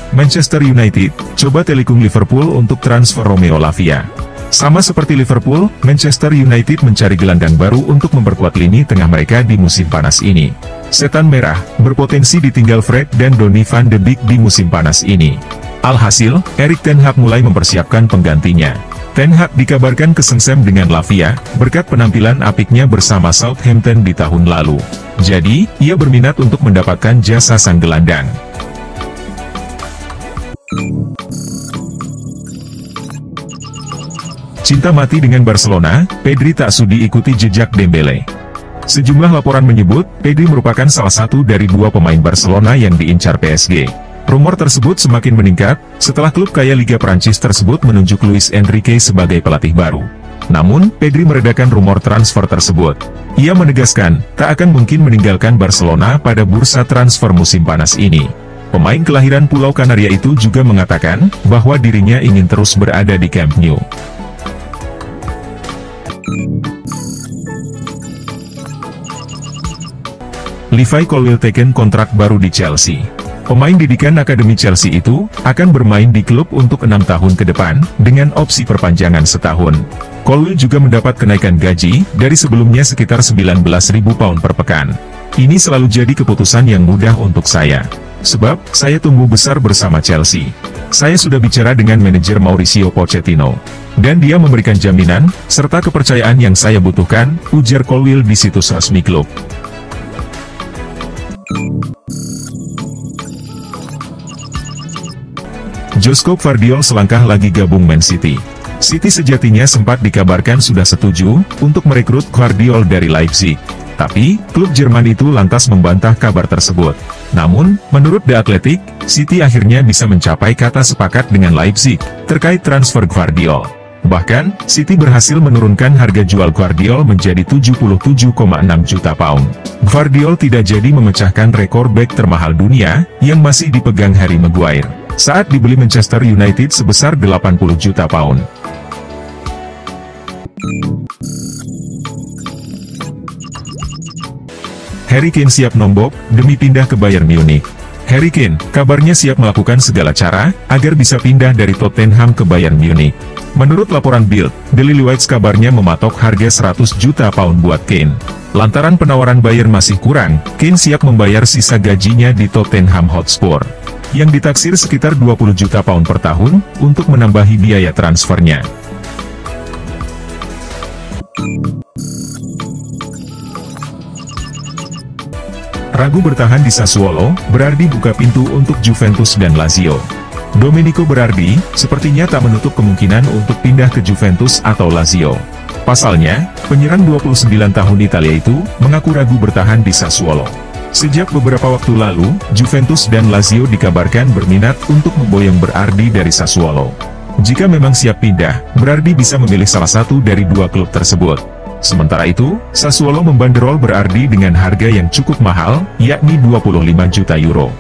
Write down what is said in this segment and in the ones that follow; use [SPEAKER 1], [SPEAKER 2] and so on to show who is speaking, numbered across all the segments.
[SPEAKER 1] Manchester United coba telikung Liverpool untuk transfer Romeo Lavia. Sama seperti Liverpool, Manchester United mencari gelandang baru untuk memperkuat lini tengah mereka di musim panas ini. Setan Merah berpotensi ditinggal Fred dan Donny van de Beek di musim panas ini. Alhasil, Erik ten Hag mulai mempersiapkan penggantinya. Ten Hag dikabarkan kesengsem dengan Lavia, berkat penampilan apiknya bersama Southampton di tahun lalu. Jadi, ia berminat untuk mendapatkan jasa sang gelandang. Cinta mati dengan Barcelona, Pedri tak sudi ikuti jejak Dembele. Sejumlah laporan menyebut, Pedri merupakan salah satu dari dua pemain Barcelona yang diincar PSG. Rumor tersebut semakin meningkat, setelah klub kaya Liga Prancis tersebut menunjuk Luis Enrique sebagai pelatih baru. Namun, Pedri meredakan rumor transfer tersebut. Ia menegaskan, tak akan mungkin meninggalkan Barcelona pada bursa transfer musim panas ini. Pemain kelahiran Pulau Kanaria itu juga mengatakan, bahwa dirinya ingin terus berada di Camp Nou. Levi Colwill teken kontrak baru di Chelsea. Pemain didikan Akademi Chelsea itu, akan bermain di klub untuk 6 tahun ke depan, dengan opsi perpanjangan setahun. Colwill juga mendapat kenaikan gaji, dari sebelumnya sekitar 19.000 pound per pekan. Ini selalu jadi keputusan yang mudah untuk saya. Sebab, saya tumbuh besar bersama Chelsea. Saya sudah bicara dengan manajer Mauricio Pochettino. Dan dia memberikan jaminan, serta kepercayaan yang saya butuhkan, ujar Colwill di situs resmi klub. Josko Gvardiol selangkah lagi gabung Man City. City sejatinya sempat dikabarkan sudah setuju untuk merekrut Gvardiol dari Leipzig. Tapi, klub Jerman itu lantas membantah kabar tersebut. Namun, menurut The Athletic, City akhirnya bisa mencapai kata sepakat dengan Leipzig terkait transfer Gvardiol. Bahkan, City berhasil menurunkan harga jual Gvardiol menjadi 77,6 juta pound. Gvardiol tidak jadi memecahkan rekor bek termahal dunia, yang masih dipegang Harry Maguire, saat dibeli Manchester United sebesar 80 juta pound. Harry Kane siap nombok, demi pindah ke Bayern Munich. Harry Kane, kabarnya siap melakukan segala cara, agar bisa pindah dari Tottenham ke Bayern Munich. Menurut laporan Bild, The Lilywhite kabarnya mematok harga 100 juta pound buat Kane. Lantaran penawaran Bayern masih kurang, Kane siap membayar sisa gajinya di Tottenham Hotspur, yang ditaksir sekitar 20 juta pound per tahun, untuk menambahi biaya transfernya. Ragu bertahan di Sassuolo, Berardi buka pintu untuk Juventus dan Lazio. Domenico Berardi, sepertinya tak menutup kemungkinan untuk pindah ke Juventus atau Lazio. Pasalnya, penyerang 29 tahun Italia itu, mengaku ragu bertahan di Sassuolo. Sejak beberapa waktu lalu, Juventus dan Lazio dikabarkan berminat untuk memboyong Berardi dari Sassuolo. Jika memang siap pindah, Berardi bisa memilih salah satu dari dua klub tersebut. Sementara itu, Sassuolo membanderol Berardi dengan harga yang cukup mahal, yakni 25 juta euro.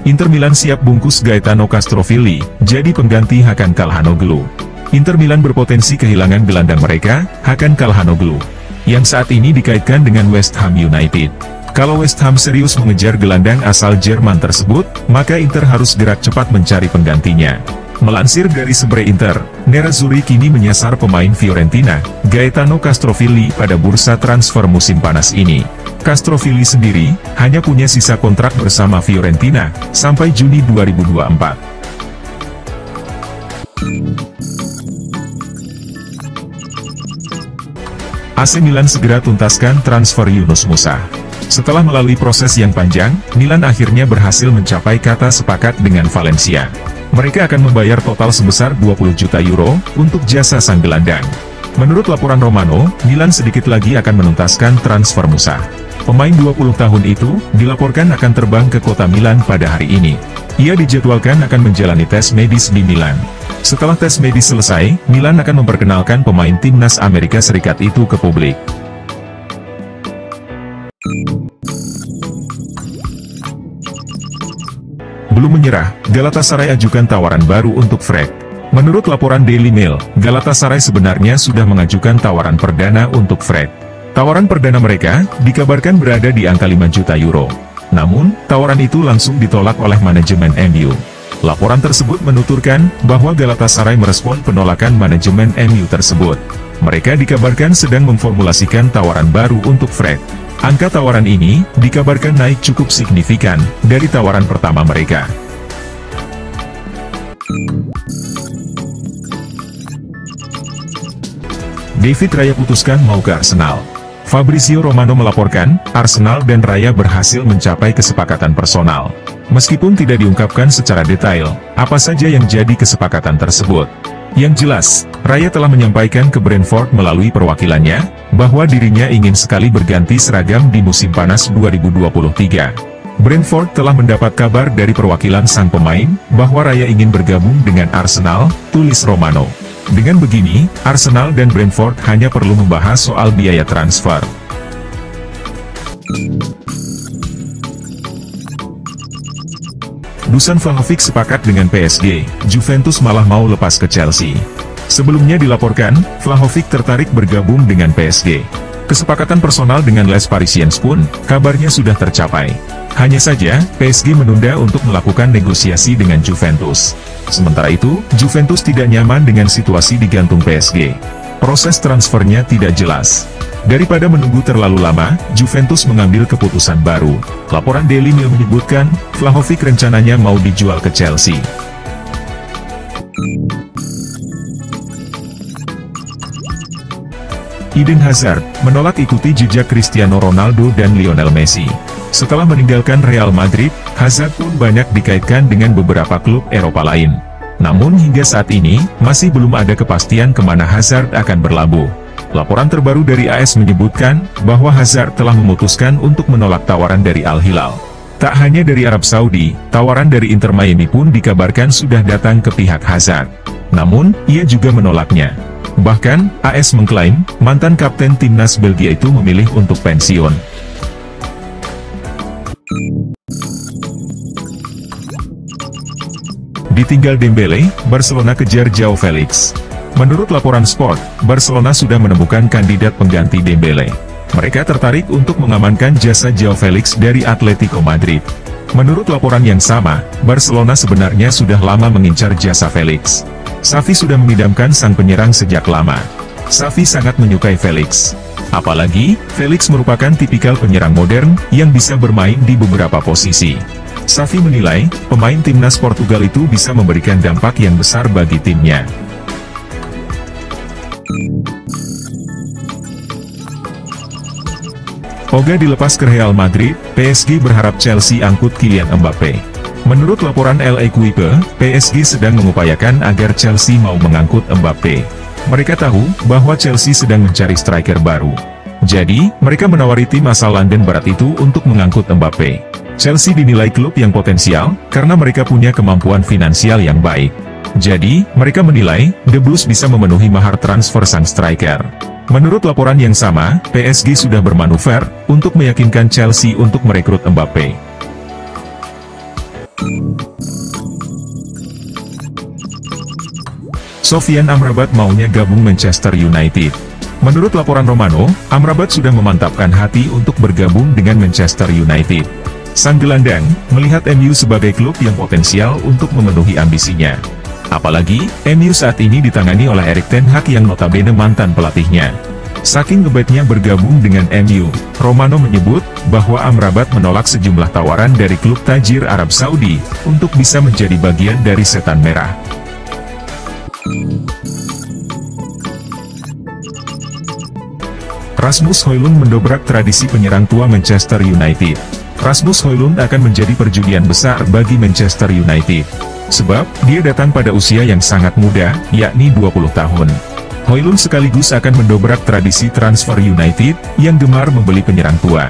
[SPEAKER 1] Inter Milan siap bungkus Gaetano Castrovilli, jadi pengganti Hakan Calhanoglu. Inter Milan berpotensi kehilangan gelandang mereka, Hakan Calhanoglu, yang saat ini dikaitkan dengan West Ham United. Kalau West Ham serius mengejar gelandang asal Jerman tersebut, maka Inter harus gerak cepat mencari penggantinya. Melansir dari Sebre Inter, Nerazzurri kini menyasar pemain Fiorentina, Gaetano Castrovilli pada bursa transfer musim panas ini. Castrovilli sendiri, hanya punya sisa kontrak bersama Fiorentina, sampai Juni 2024. AC Milan segera tuntaskan transfer Yunus Musa. Setelah melalui proses yang panjang, Milan akhirnya berhasil mencapai kata sepakat dengan Valencia. Mereka akan membayar total sebesar 20 juta euro, untuk jasa sang gelandang. Menurut laporan Romano, Milan sedikit lagi akan menuntaskan transfer Musa. Pemain 20 tahun itu, dilaporkan akan terbang ke kota Milan pada hari ini. Ia dijadwalkan akan menjalani tes medis di Milan. Setelah tes medis selesai, Milan akan memperkenalkan pemain timnas Amerika Serikat itu ke publik. Belum menyerah, Galatasaray ajukan tawaran baru untuk Fred. Menurut laporan Daily Mail, Galatasaray sebenarnya sudah mengajukan tawaran perdana untuk Fred. Tawaran perdana mereka dikabarkan berada di angka 5 juta euro. Namun, tawaran itu langsung ditolak oleh manajemen MU. Laporan tersebut menuturkan bahwa Galatasaray merespon penolakan manajemen MU tersebut. Mereka dikabarkan sedang memformulasikan tawaran baru untuk Fred. Angka tawaran ini dikabarkan naik cukup signifikan dari tawaran pertama mereka. David Raya putuskan mau ke Arsenal. Fabrizio Romano melaporkan, Arsenal dan Raya berhasil mencapai kesepakatan personal. Meskipun tidak diungkapkan secara detail, apa saja yang jadi kesepakatan tersebut. Yang jelas, Raya telah menyampaikan ke Brentford melalui perwakilannya, bahwa dirinya ingin sekali berganti seragam di musim panas 2023. Brentford telah mendapat kabar dari perwakilan sang pemain, bahwa Raya ingin bergabung dengan Arsenal, tulis Romano. Dengan begini, Arsenal dan Brentford hanya perlu membahas soal biaya transfer. Dusan Vlahovic sepakat dengan PSG, Juventus malah mau lepas ke Chelsea. Sebelumnya dilaporkan, Vlahovic tertarik bergabung dengan PSG. Kesepakatan personal dengan Les Parisiens pun, kabarnya sudah tercapai. Hanya saja, PSG menunda untuk melakukan negosiasi dengan Juventus. Sementara itu, Juventus tidak nyaman dengan situasi digantung PSG. Proses transfernya tidak jelas. Daripada menunggu terlalu lama, Juventus mengambil keputusan baru. Laporan Daily Mail menyebutkan, Vlahovic rencananya mau dijual ke Chelsea. Eden Hazard menolak ikuti jejak Cristiano Ronaldo dan Lionel Messi. Setelah meninggalkan Real Madrid, Hazard pun banyak dikaitkan dengan beberapa klub Eropa lain. Namun hingga saat ini, masih belum ada kepastian kemana Hazard akan berlabuh. Laporan terbaru dari AS menyebutkan, bahwa Hazard telah memutuskan untuk menolak tawaran dari Al Hilal. Tak hanya dari Arab Saudi, tawaran dari Inter Miami pun dikabarkan sudah datang ke pihak Hazard. Namun, ia juga menolaknya. Bahkan, AS mengklaim, mantan kapten timnas Belgia itu memilih untuk pensiun. Ditinggal Dembele, Barcelona kejar Joao Felix. Menurut laporan Sport, Barcelona sudah menemukan kandidat pengganti Dembele. Mereka tertarik untuk mengamankan jasa Joao Felix dari Atletico Madrid. Menurut laporan yang sama, Barcelona sebenarnya sudah lama mengincar jasa Felix. Xavi sudah mengidamkan sang penyerang sejak lama. Xavi sangat menyukai Felix. Apalagi, Felix merupakan tipikal penyerang modern, yang bisa bermain di beberapa posisi. Xavi menilai, pemain timnas Portugal itu bisa memberikan dampak yang besar bagi timnya. Oga dilepas ke Real Madrid, PSG berharap Chelsea angkut Kylian Mbappe. Menurut laporan L'Equipe, PSG sedang mengupayakan agar Chelsea mau mengangkut Mbappe. Mereka tahu, bahwa Chelsea sedang mencari striker baru. Jadi, mereka menawari tim asal London Barat itu untuk mengangkut Mbappe. Chelsea dinilai klub yang potensial, karena mereka punya kemampuan finansial yang baik. Jadi, mereka menilai, The Blues bisa memenuhi mahar transfer sang striker. Menurut laporan yang sama, PSG sudah bermanuver, untuk meyakinkan Chelsea untuk merekrut Mbappe. Sofyan Amrabat maunya gabung Manchester United. Menurut laporan Romano, Amrabat sudah memantapkan hati untuk bergabung dengan Manchester United. Sang gelandang, melihat MU sebagai klub yang potensial untuk memenuhi ambisinya. Apalagi, MU saat ini ditangani oleh Erik ten Hag yang notabene mantan pelatihnya. Saking ngebetnya bergabung dengan MU, Romano menyebut, bahwa Amrabat menolak sejumlah tawaran dari klub tajir Arab Saudi, untuk bisa menjadi bagian dari Setan Merah. Rasmus Højlund mendobrak tradisi penyerang tua Manchester United. Rasmus Højlund akan menjadi perjudian besar bagi Manchester United. Sebab, dia datang pada usia yang sangat muda, yakni 20 tahun. Højlund sekaligus akan mendobrak tradisi transfer United, yang gemar membeli penyerang tua.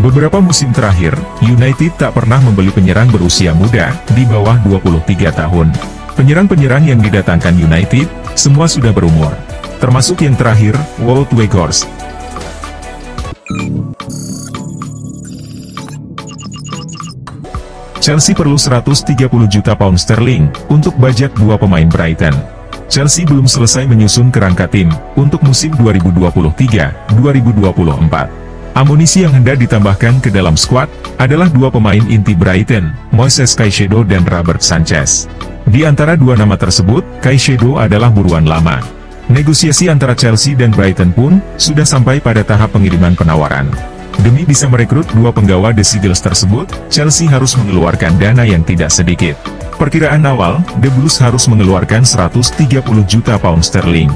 [SPEAKER 1] Beberapa musim terakhir, United tak pernah membeli penyerang berusia muda, di bawah 23 tahun. Penyerang-penyerang yang didatangkan United, semua sudah berumur. Termasuk yang terakhir, Wout Weghorst. Chelsea perlu 130 juta pound sterling, untuk bajak dua pemain Brighton. Chelsea belum selesai menyusun kerangka tim untuk musim 2023-2024. Amunisi yang hendak ditambahkan ke dalam skuad adalah dua pemain inti Brighton, Moises Caicedo dan Robert Sanchez. Di antara dua nama tersebut, Caicedo adalah buruan lama. Negosiasi antara Chelsea dan Brighton pun sudah sampai pada tahap pengiriman penawaran. Demi bisa merekrut dua penggawa The Seagulls tersebut, Chelsea harus mengeluarkan dana yang tidak sedikit. Perkiraan awal, The Blues harus mengeluarkan 130 juta pound sterling.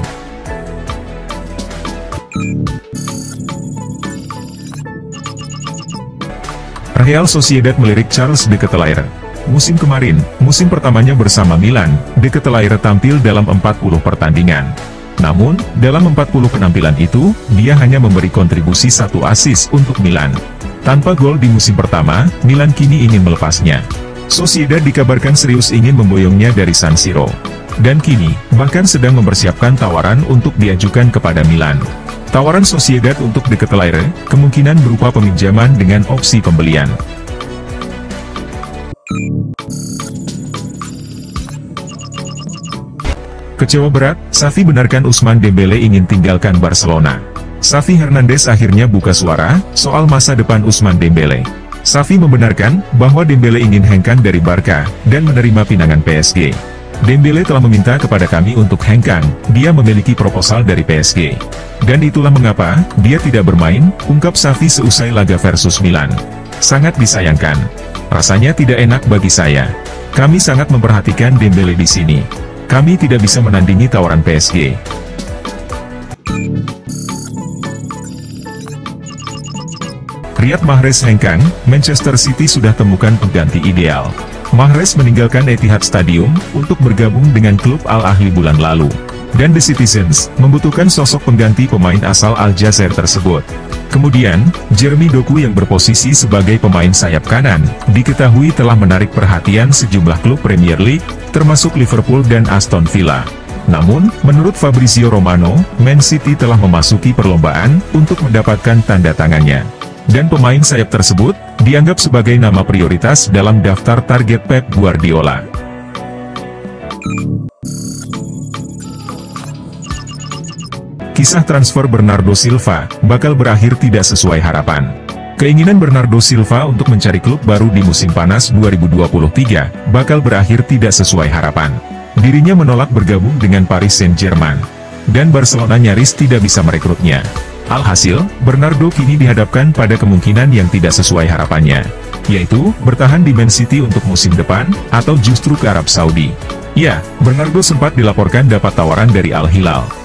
[SPEAKER 1] Real Sociedad melirik Charles de Ketelaere. Musim kemarin, musim pertamanya bersama Milan, de Ketelaere tampil dalam 40 pertandingan. Namun, dalam 40 penampilan itu, dia hanya memberi kontribusi 1 assist untuk Milan. Tanpa gol di musim pertama, Milan kini ingin melepasnya. Sociedad dikabarkan serius ingin memboyongnya dari San Siro. Dan kini, bahkan sedang mempersiapkan tawaran untuk diajukan kepada Milan. Tawaran Sociedad untuk de Ketelaere kemungkinan berupa peminjaman dengan opsi pembelian. Kecewa berat, Xavi benarkan Ousmane Dembele ingin tinggalkan Barcelona. Xavi Hernandez akhirnya buka suara soal masa depan Ousmane Dembele. Xavi membenarkan bahwa Dembele ingin hengkang dari Barca dan menerima pinangan PSG. Dembele telah meminta kepada kami untuk hengkang, dia memiliki proposal dari PSG. Dan itulah mengapa dia tidak bermain, ungkap Xavi seusai laga versus Milan. Sangat disayangkan. Rasanya tidak enak bagi saya. Kami sangat memperhatikan Dembele di sini. Kami tidak bisa menandingi tawaran PSG. Riyad Mahrez hengkang, Manchester City sudah temukan pengganti ideal. Mahrez meninggalkan Etihad Stadium untuk bergabung dengan klub Al Ahly bulan lalu. Dan The Citizens membutuhkan sosok pengganti pemain asal Aljazair tersebut. Kemudian, Jeremy Doku yang berposisi sebagai pemain sayap kanan, diketahui telah menarik perhatian sejumlah klub Premier League, termasuk Liverpool dan Aston Villa. Namun, menurut Fabrizio Romano, Man City telah memasuki perlombaan untuk mendapatkan tanda tangannya. Dan pemain sayap tersebut, dianggap sebagai nama prioritas dalam daftar target Pep Guardiola. Kisah transfer Bernardo Silva bakal berakhir tidak sesuai harapan. Keinginan Bernardo Silva untuk mencari klub baru di musim panas 2023 bakal berakhir tidak sesuai harapan. Dirinya menolak bergabung dengan Paris Saint-Germain, dan Barcelona nyaris tidak bisa merekrutnya. Alhasil, Bernardo kini dihadapkan pada kemungkinan yang tidak sesuai harapannya, yaitu bertahan di Man City untuk musim depan, atau justru ke Arab Saudi. Ya, Bernardo sempat dilaporkan dapat tawaran dari Al Hilal.